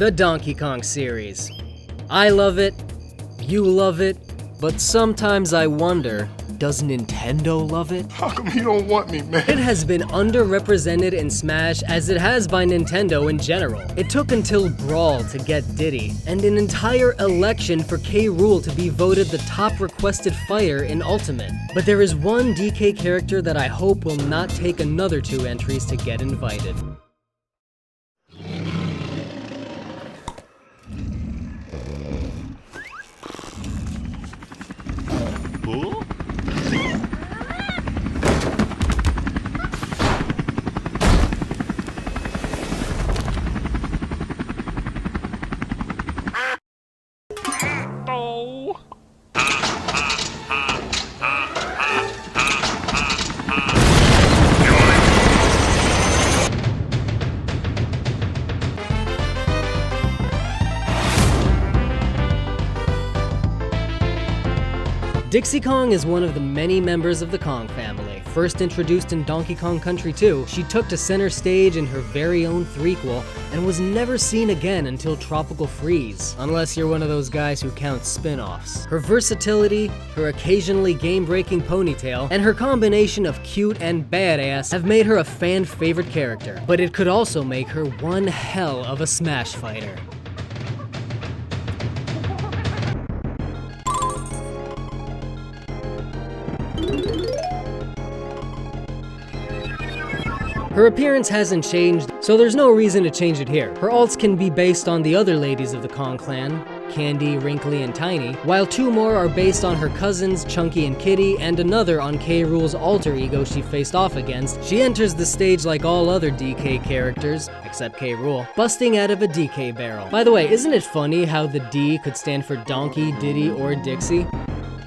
The Donkey Kong series. I love it, you love it, but sometimes I wonder, does Nintendo love it? How come you don't want me, man? It has been underrepresented in Smash as it has by Nintendo in general. It took until Brawl to get Diddy, and an entire election for K. Rool to be voted the top requested fighter in Ultimate. But there is one DK character that I hope will not take another 2 entries to get invited. Dixie Kong is one of the many members of the Kong family. First introduced in Donkey Kong Country 2, she took to center stage in her very own threequel and was never seen again until Tropical Freeze, unless you're one of those guys who counts spin-offs. Her versatility, her occasionally game-breaking ponytail, and her combination of cute and badass have made her a fan-favorite character, but it could also make her one hell of a Smash fighter. Her appearance hasn't changed, so there's no reason to change it here. Her alts can be based on the other ladies of the Kong clan, Candy, Wrinkly, and Tiny, while 2 more are based on her cousins, Chunky and Kitty, and another on K. Rool's alter ego she faced off against. She enters the stage like all other DK characters, except K. Rool, busting out of a DK barrel. By the way, isn't it funny how the D could stand for Donkey, Diddy, or Dixie?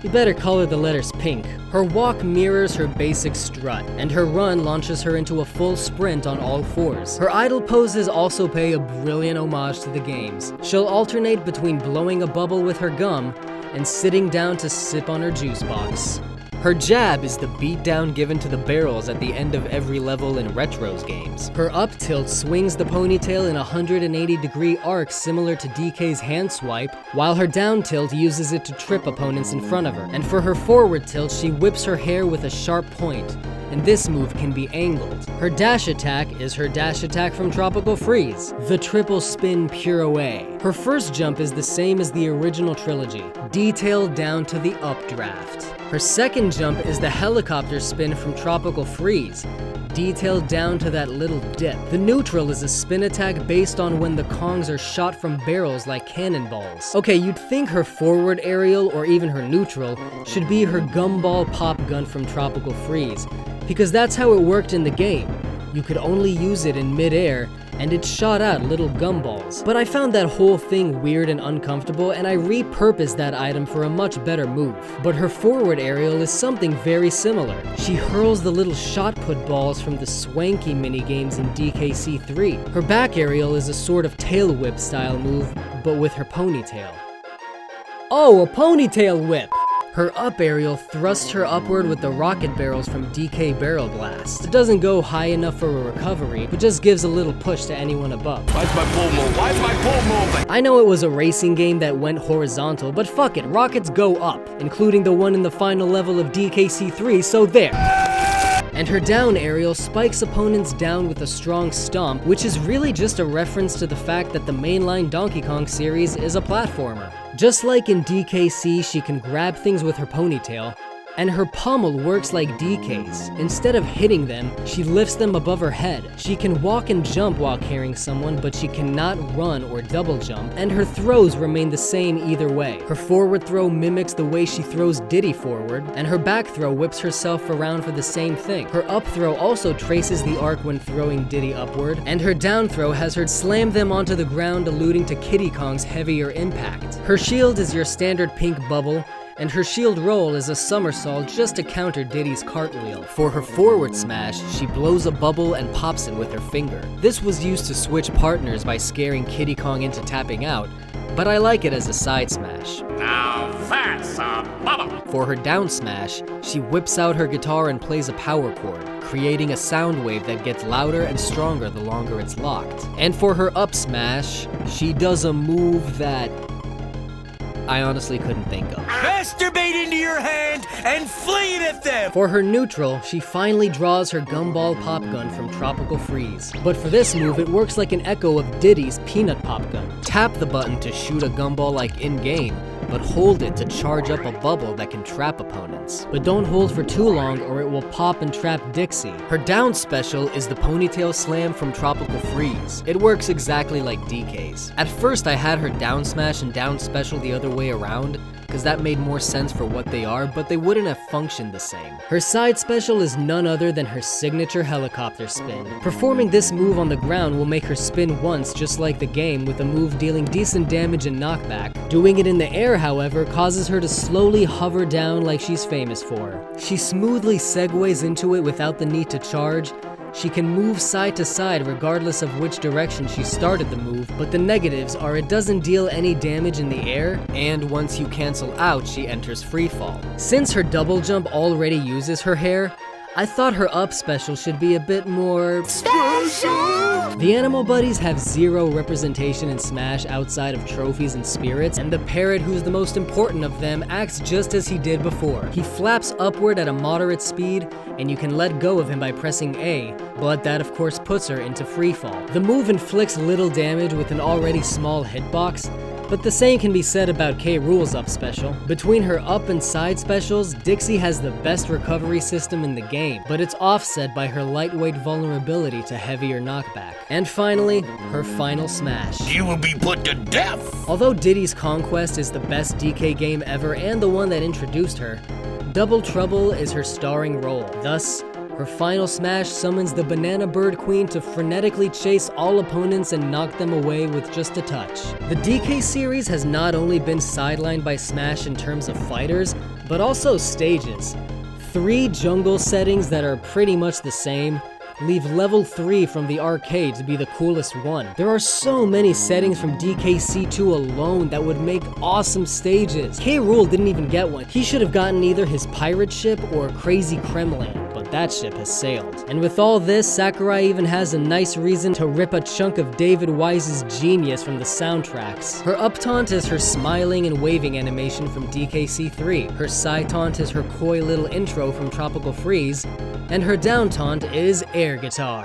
You better color the letters pink. Her walk mirrors her basic strut, and her run launches her into a full sprint on all 4s. Her idle poses also pay a brilliant homage to the games. She'll alternate between blowing a bubble with her gum and sitting down to sip on her juice box. Her jab is the beatdown given to the barrels at the end of every level in Retro's games. Her up tilt swings the ponytail in a 180-degree arc similar to DK's hand swipe, while her down tilt uses it to trip opponents in front of her. And for her forward tilt, she whips her hair with a sharp point, and this move can be angled. Her dash attack is her dash attack from Tropical Freeze, the triple spin pure away. Her first jump is the same as the original trilogy, detailed down to the updraft. Her second jump is the helicopter spin from Tropical Freeze, detailed down to that little dip. The neutral is a spin attack based on when the Kongs are shot from barrels like cannonballs. Okay, you'd think her forward aerial or even her neutral should be her gumball pop gun from Tropical Freeze, because that's how it worked in the game. You could only use it in mid-air, and it shot out little gumballs. But I found that whole thing weird and uncomfortable, and I repurposed that item for a much better move. But her forward aerial is something very similar. She hurls the little shot put balls from the swanky minigames in DKC3. Her back aerial is a sort of tail whip style move, but with her ponytail. Oh, a ponytail whip! Her up aerial thrusts her upward with the rocket barrels from DK Barrel Blast. It doesn't go high enough for a recovery, but just gives a little push to anyone above. Why's my pull move? Why's my pull moving? I know it was a racing game that went horizontal, but fuck it, rockets go up, including the one in the final level of DKC3, so there. And her down aerial spikes opponents down with a strong stomp, which is really just a reference to the fact that the mainline Donkey Kong series is a platformer. Just like in DKC, she can grab things with her ponytail, and her pommel works like DK's. Instead of hitting them, she lifts them above her head. She can walk and jump while carrying someone, but she cannot run or double jump, and her throws remain the same either way. Her forward throw mimics the way she throws Diddy forward, and her back throw whips herself around for the same thing. Her up throw also traces the arc when throwing Diddy upward, and her down throw has her slam them onto the ground, alluding to Kiddy Kong's heavier impact. Her shield is your standard pink bubble, and her shield roll is a somersault just to counter Diddy's cartwheel. For her forward smash, she blows a bubble and pops it with her finger. This was used to switch partners by scaring Kiddy Kong into tapping out, but I like it as a side smash. Now that's a bubble! For her down smash, she whips out her guitar and plays a power chord, creating a sound wave that gets louder and stronger the longer it's locked. And for her up smash, she does a move that I honestly couldn't think of. Masturbate into your hand and fling it at them! For her neutral, she finally draws her gumball pop gun from Tropical Freeze. But for this move, it works like an echo of Diddy's Peanut Pop Gun. Tap the button to shoot a gumball like in-game, but hold it to charge up a bubble that can trap opponents. But don't hold for too long or it will pop and trap Dixie. Her down special is the Ponytail Slam from Tropical Freeze. It works exactly like DK's. At first I had her down smash and down special the other way around, because that made more sense for what they are, but they wouldn't have functioned the same. Her side special is none other than her signature helicopter spin. Performing this move on the ground will make her spin once, just like the game, with a move dealing decent damage and knockback. Doing it in the air, however, causes her to slowly hover down like she's famous for. She smoothly segues into it without the need to charge. She can move side to side regardless of which direction she started the move, but the negatives are it doesn't deal any damage in the air, and once you cancel out, she enters freefall. Since her double jump already uses her hair, I thought her up special should be a bit more special. The animal buddies have zero representation in Smash outside of trophies and spirits, and the parrot, who's the most important of them, acts just as he did before. He flaps upward at a moderate speed, and you can let go of him by pressing A, but that of course puts her into freefall. The move inflicts little damage with an already small hitbox, but the same can be said about K. Rool's up special. Between her up and side specials, Dixie has the best recovery system in the game, but it's offset by her lightweight vulnerability to heavier knockback. And finally, her final smash. You will be put to death! Although Diddy's Conquest is the best DK game ever and the one that introduced her, Double Trouble is her starring role. Thus, her final smash summons the Banana Bird Queen to frenetically chase all opponents and knock them away with just a touch. The DK series has not only been sidelined by Smash in terms of fighters, but also stages. 3 jungle settings that are pretty much the same leave level 3 from the arcade to be the coolest one. There are so many settings from DKC2 alone that would make awesome stages. K. Rool didn't even get one. He should have gotten either his pirate ship or Crazy Kremland, but that ship has sailed. And with all this, Sakurai even has a nice reason to rip a chunk of David Wise's genius from the soundtracks. Her up taunt is her smiling and waving animation from DKC3. Her side taunt is her coy little intro from Tropical Freeze, and her down taunt is air guitar.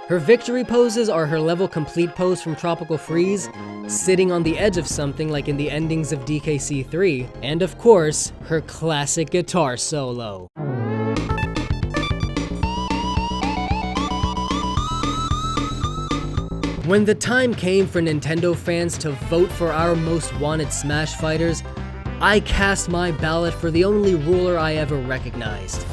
Her victory poses are her level complete pose from Tropical Freeze, sitting on the edge of something like in the endings of DKC3, and of course, her classic guitar solo. When the time came for Nintendo fans to vote for our most wanted Smash fighters, I cast my ballot for the only ruler I ever recognized.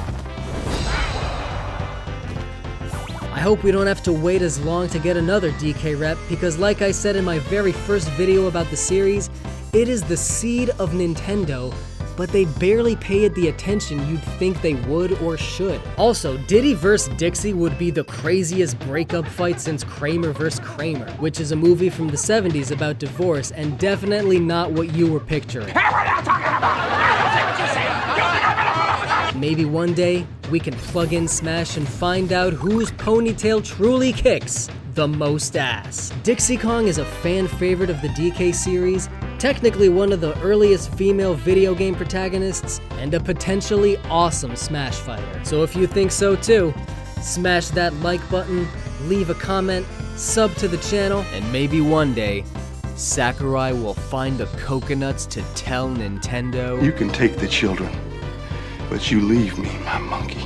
I hope we don't have to wait as long to get another DK rep, because like I said in my very first video about the series, it is the seed of Nintendo, but they barely pay it the attention you'd think they would or should. Also, Diddy vs. Dixie would be the craziest breakup fight since Kramer vs. Kramer, which is a movie from the 70s about divorce, and definitely not what you were picturing. Hey, we're not talking about it! I don't say what you say! Maybe one day, we can plug in Smash and find out whose ponytail truly kicks the most ass. Dixie Kong is a fan favorite of the DK series, technically one of the earliest female video game protagonists, and a potentially awesome Smash fighter. So if you think so too, smash that like button, leave a comment, sub to the channel, and maybe one day, Sakurai will find the coconuts to tell Nintendo. You can take the children, but you leave me, my monkey.